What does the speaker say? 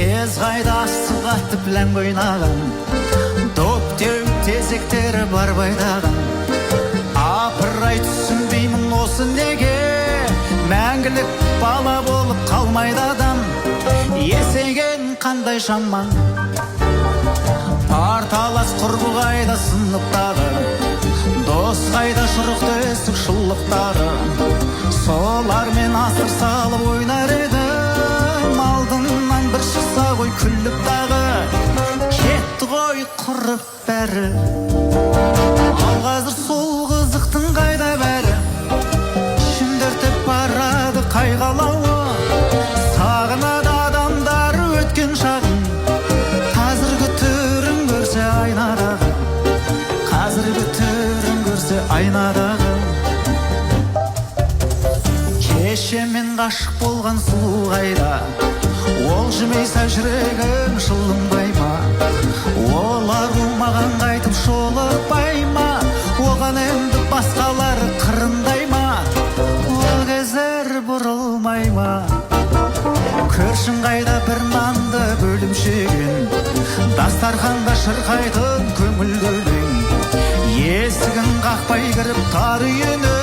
Кез қайда астық атты пілән ойнаған, доп теуіп тезектері бар байдаған. Апырай түсінбеймін осы неге, мәңгілік бала болып қалмайды адам. Есейген қандай жаман, парталас құрбы қайда сыныптағы, дос қайда шұрықты өсік шұлықтары. Солармен асыр салып ойнар едім, алдымнан бір шықса ғой күліп дағы. Кетті ғой құрып бәрі, ал қазір сол қызықтың қайда бәрі. Ішімдертіп барады қайғалауы, сағынады адамдар өткен шағын. Қазіргі түрін көрсе айнадағы, қазіргі түрін көрсе айнадағы. Кеше мен ғашық болған сұлу қайда, ол жымейса жүрегім жылынбай ма? Олар маған қайтып жолықпай ма? Оған енді басқалар қырындай ма? Ол кездер бұрылмай ма? Көршің қайда бір нанды бөлімшеген, дастарханда шырқайтын көңіл көлең. Есігін қақпай кіріп тар үйіне,